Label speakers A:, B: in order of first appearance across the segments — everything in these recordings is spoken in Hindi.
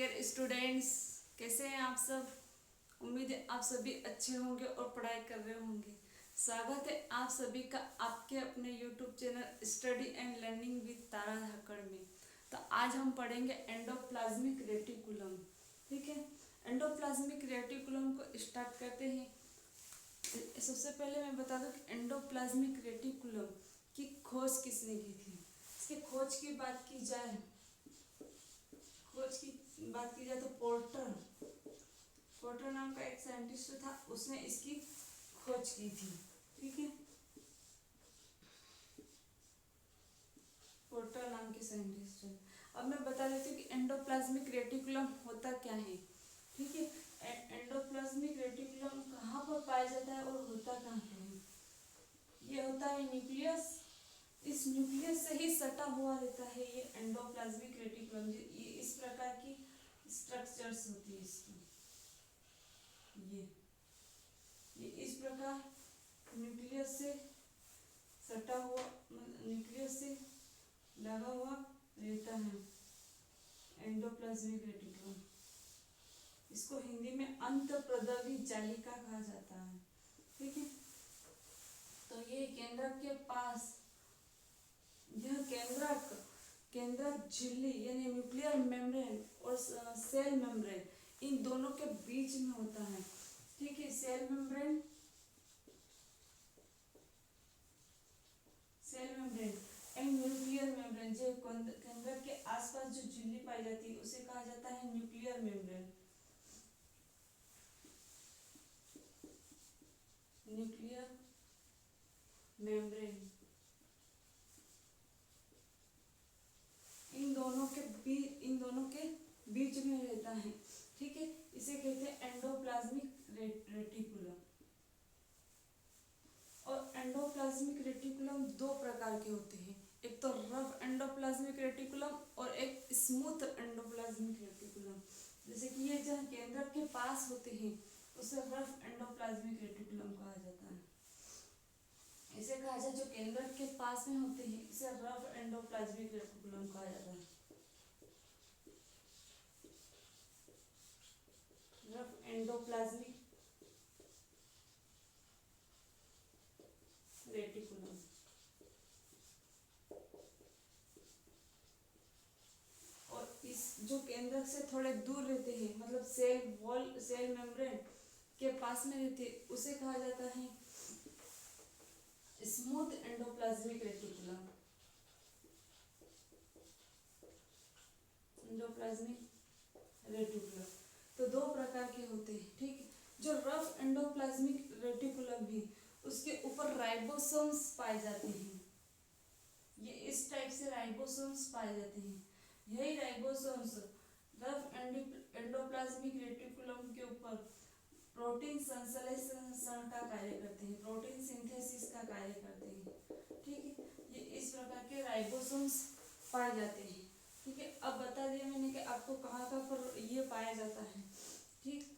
A: डियर स्टूडेंट्स, कैसे हैं आप सब। उम्मीद है आप सभी अच्छे होंगे और पढ़ाई कर रहे होंगे। स्वागत है आप सभी का आपके अपने YouTube channel study and learning with Tara Dhakad में। तो आज हम पढ़ेंगे एंडोप्लाज्मिक रेटिकुलम। ठीक है, एंडोप्लाज्मिक रेटिकुलम को स्टार्ट करते हैं। सबसे पहले मैं बता दूं कि एंडोप्लाज्मिक रेटिकुलम की खोज किसने की थी। इसके खोज की बात की जाए तो पोर्टर नाम का एक साइंटिस्ट था, उसने इसकी खोज की थी। ठीक है, पोर्टर नाम के साइंटिस्ट है। अब मैं बता देती हूँ कि एंडोप्लाज्मिक रेटिकुलम होता क्या है। ठीक है, एंडोप्लाज्मिक रेटिकुलम कहाँ पर पाया जाता है और होता कहाँ है। ये होता है न्यूक्लियस। इस न्यूक्लियस से ही सटा हुआ रहता है ये एंडोप्लाज्मिक रेटिकुलम। ये इस प्रकार की स्ट्रक्चर्स होती है इसकी। ये इस प्रकार न्यूक्लियस से सटा हुआ, न्यूक्लियस से लगा हुआ रहता है एंडोप्लाज्मिक रेटिकुलम। इसको हिंदी में अंतःप्रद्रवी जालिका कहा जाता है। ठीक है, तो ये केंद्रक के पास, यह केंद्रक झिल्ली यानी न्यूक्लियर मेम्ब्रेन और सेल मेम्ब्रेन, इन दोनों के बीच में होता है। ठीक है, cell membrane and nuclear membrane, जो केंद्रक के आसपास जो झिल्ली पाई जाती है उसे कहा जाता है न्यूक्लियर मेम्ब्रेन। न्यूक्लियर मेम्ब्रेन इन दोनों के बीच में रहता है। ठीक है, इसे कहते हैं एंडोप्लाज्मिक रेटिकुलम। और एंडोप्लाज्मिक रेटिकुलम दो प्रकार के होते हैं, एक तो रफ एंडोप्लाज्मिक रेटिकुलम और एक स्मूथ एंडोप्लाज्मिक रेटिकुलम। जैसे कि ये जहाँ केंद्रक के पास होते हैं उसे रफ एंडोप्लाज्मिक रेटिकुलम कहा जाता है। इसे कहा जाए जो केंद्रक के पास में होते हैं इसे रफ एंडोप्लाज्मिक रेटिकुलम कहा जाता है। Rough endoplasmic reticulum. और इस जो केंद्रक से थोड़े दूर रहते हैं, मतलब सेल मेम्ब्रेन के पास में रहते हैं, उसे कहा जाता है smooth endoplasmic reticulum. Endoplasmic reticulum तो दो प्रकार के होते हैं। ठीक, जो रफ एंडोप्लाज्मिक रेटिकुलम है उसके ऊपर राइबोसोम्स पाए जाते हैं। ये इस टाइप से राइबोसोम्स पाए जाते हैं। यही राइबोसोम्स रफ एंडोप्लाज्मिक रेटिकुलम के ऊपर प्रोटीन संश्लेषण का कार्य करते हैं, प्रोटीन सिंथेसिस का कार्य करते हैं। ठीक है, ये इस प्रकार के राइबोसोम्स पाए जाते हैं। ठीक है, अब बता दिया मैंने कि आपको कहाँ कहाँ पर ये पाया जाता है। ठीक,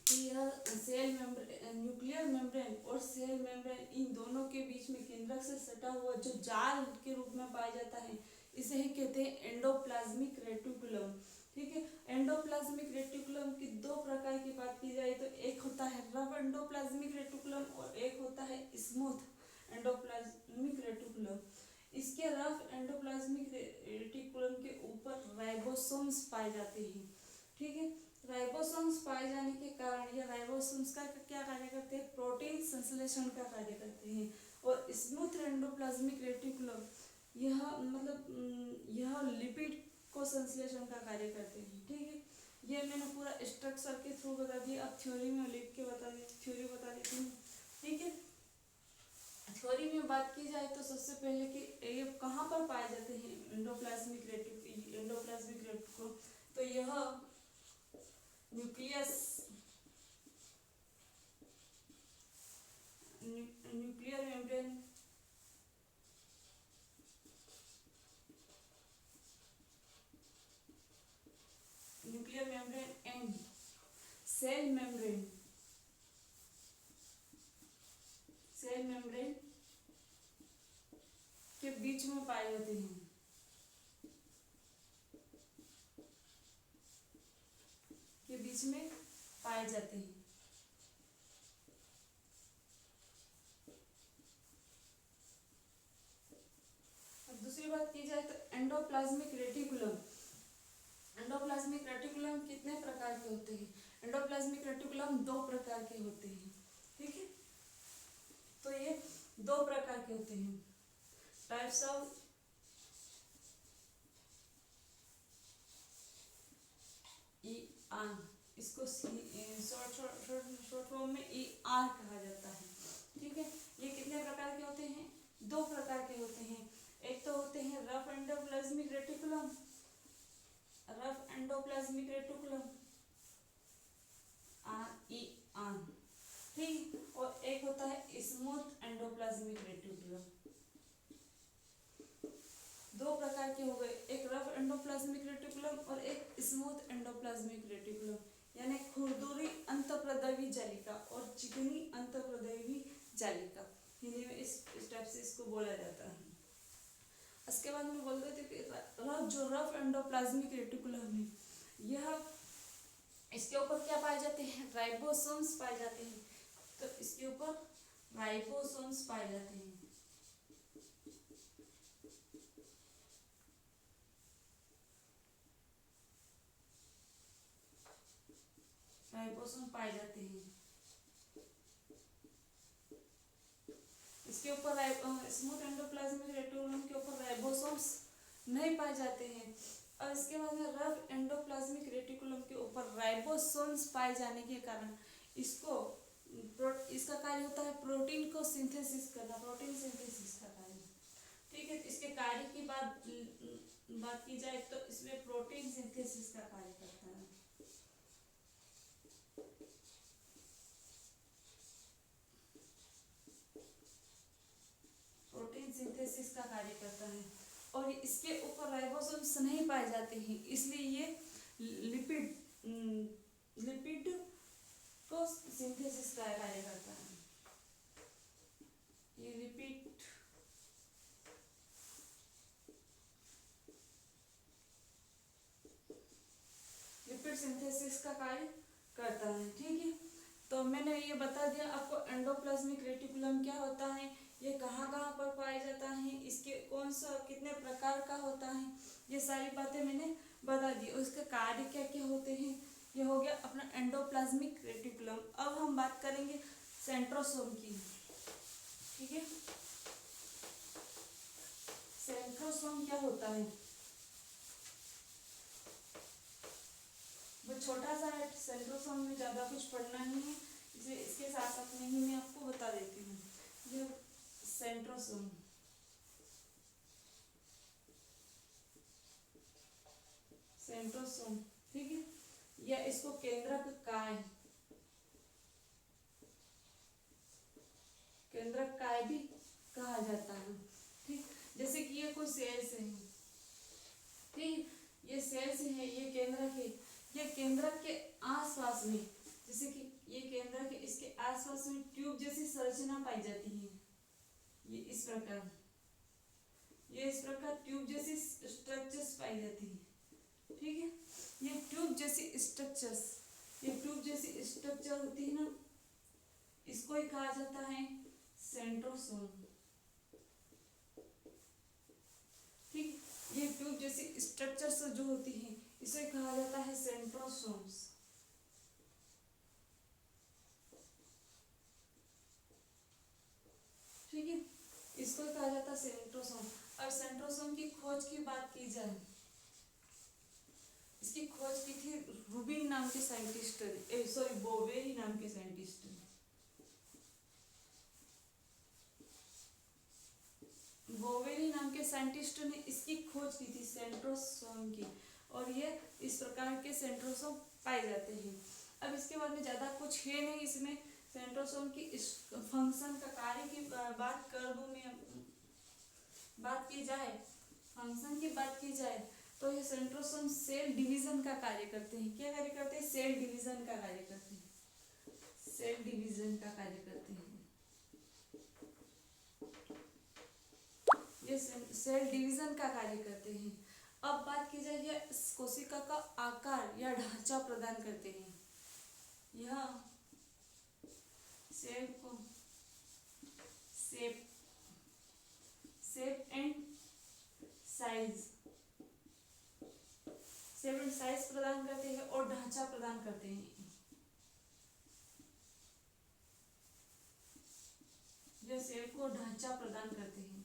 A: यह सेल मेम्ब्रेन, न्यूक्लियर मेम्ब्रेन और सेल मेम्ब्रेन इन दोनों के बीच में केंद्रक से सटा हुआ जो जाल के रूप में पाया जाता है इसे ही कहते हैं एंडोप्लाज्मिक रेटिकुलम। ठीक है, एंडोप्लाज्मिक रेटिकुलम की दो प्रकार की बात की जाए तो एक होता है रफ एंडोप्लाज्मिक रेटिकुलम और एक होता है स्मूथ एंडोप्लाज्मिक रेटिकुलम। इसके रफ एंडोप्लाज्मिक रेटिकुलम के ऊपर राइबोसोम्स पाए जाते हैं। ठीक है, राइबोसोम्स पाए जाने के कारण यह राइबोसोम्स का क्या कार्य करते हैं, प्रोटीन संश्लेषण का कार्य करते हैं। और स्मूथ एंडोप्लाज्मिक रेटिकुलम यह लिपिड को संश्लेषण का कार्य करते हैं। ठीक है, ये मैंने पूरा स्ट्रक्चर के थ्रू बता दिया। अब थ्योरी में लिख के थ्योरी बता देती हूँ। ठीक है, थ्योरी में बात की जाए तो सबसे पहले कि ये कहाँ पर पाए जाते हैं एंडोप्लाज्मिक रेटिकुलम, तो यह nuclear membrane and cell membrane के बीच में पाए जाते हैं। बीच में पाए जाते हैं। अब दूसरी बात की जाए तो एंडोप्लाज्मिक रेटिकुलम। एंडोप्लाज्मिक रेटिकुलम कितने प्रकार के होते हैं? एंडोप्लाज्मिक रेटिकुलम 2 प्रकार के होते हैं, ठीक है। तो ये 2 प्रकार के होते हैं। टाइप्स ऑफ ई आर, इसको शॉर्ट फॉर्म में ई आर कहा जाता है, ठीक है। ये कितने प्रकार के होते हैं? 2 प्रकार के होते हैं। एक तो होते हैं rough endoplasmic reticulum, rough endoplasmic reticulum R E R, ठीक। और एक होता है स्मूथ एंडोप्लाज्मिक रेटिकुलम। 2 प्रकार के हो गए, एक रफ एंडोप्लाज्मिक रेटिकुलम और एक स्मूथ एंडोप्लाज्मिक रेटिकुलम, यानी खुरदुरी अंतःप्रदैवी जालिका और चिकनी अंतःप्रदैवी जालिका, हिंदी में इस टाइप से इसको बोला जाता है। इसके बाद में बोल रहे थे कि जो रफ एंडोप्लाज्मिक रेटिकुलम है, यह इसके ऊपर क्या पाए जाते हैं? राइबोसोम्स पाए जाते हैं। तो इसके ऊपर राइबोसोम्स पाए जाते हैं। राइबोसोम पाए जाते हैं इसके ऊपर। स्मूथ एंडोप्लाज्मिक रेटिकुलम के ऊपर राइबोसोम्स नहीं पाए जाते हैं। और इसके बाद में रफ एंडोप्लाज्मिक रेटिकुलम के ऊपर राइबोसोम्स पाए जाने के कारण इसका कार्य होता है प्रोटीन को सिंथेसिस करना, प्रोटीन सिंथेसिस का कार्य, ठीक है। इसके कार्य की बात की जाए तो इसमें प्रोटीन सिंथेसिस का कार्य करता है। प्रोटीन सिंथेसिस का कार्य करता है और इसके ऊपर राइबोसोम्स नहीं पाए जाते हैं, इसलिए ये लिपिड को सिंथेसिस का कार्य करता है। ये लिपिड सिंथेसिस का कार्य करता है, ठीक है। तो मैंने ये बता दिया आपको एंडोप्लाज्मिक रेटिकुलम क्या होता है, ये कहाँ कहाँ पर पाया जाता है, इसके कौन सा कितने प्रकार का होता है, ये सारी बातें मैंने बता दी। उसके कार्य क्या क्या होते हैं, ये हो गया अपना एंडोप्लाज्मिक रेटिकुलम। अब हम बात करेंगे सेंट्रोसोम की, ठीक है। सेंट्रोसोम क्या होता है? वो छोटा सा है, सेंट्रोसोम में ज़्यादा कुछ पढ़ना नहीं है, इसलिए इसके साथ साथ में ही मैं आपको बता देती हूँ। ये सेंट्रोसोम, सेंट्रोसोम, ठीक है। या इसको केंद्रक काय, केंद्रक काय भी कहा जाता है, ठीक। जैसे कि ये कोई सेल्स है, ठीक, ये सेल्स है, ये केंद्रक है, ये केंद्रक के आसपास में, जैसे कि ये केंद्रक है, इसके आसपास में ट्यूब जैसी संरचना पाई जाती है। ये इस प्रकार ट्यूब जैसी स्ट्रक्चर्स पाई जाती है, ठीक है। ये ट्यूब जैसी स्ट्रक्चर होती है ना, इसको ही कहा जाता है सेंट्रोसोम, ठीक। ये ट्यूब जैसी स्ट्रक्चर्स जो होती है इसे कहा जाता है सेंट्रोसोम्स, ठीक है। इसको कहा जाता है सेंट्रोसोम। और सेंट्रोसोम की खोज की बात की जाए, इसकी खोज की थी रूबिन नाम के साइंटिस्ट ने, सॉरी बोवेरी नाम के साइंटिस्ट ने। बोवेरी नाम के साइंटिस्ट ने इसकी खोज की थी सेंट्रोसोम की, और ये इस प्रकार के सेंट्रोसोम पाए जाते हैं। अब इसके बाद में ज़्यादा कुछ है नहीं इसमें। सेंट्रोसोम की इस फंक्शन का कार्य की बात कर दूँ मैं, बात की जाए फंक्शन की बात की जाए तो ये सेंट्रोसोम सेल डिवीजन का कार्य करते हैं। क्या कार्य करते हैं? सेल डिवीजन का कार्य करते हैं, सेल डिवीजन का कार्य करते हैं। ये सेल डिवीजन का कार्य करते हैं। अब बात की जाए ये कोशिका का आकार या ढांचा प्रदान करते हैं। यह शेप को शेप एंड साइज प्रदान करते हैं और ढांचा प्रदान करते हैं। यह शेप को ढांचा प्रदान करते हैं।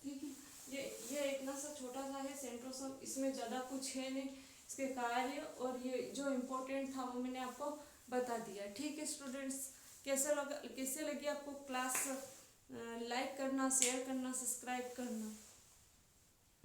A: ठीक है, ये इतना सा छोटा सा है सेंट्रोसोम, इसमें ज़्यादा कुछ है नहीं। इसके कार्य और ये जो इम्पोर्टेंट था वो मैंने आपको बता दिया। ठीक है स्टूडेंट्स, कैसे लगी आपको क्लास? लाइक करना, शेयर करना, सब्सक्राइब करना।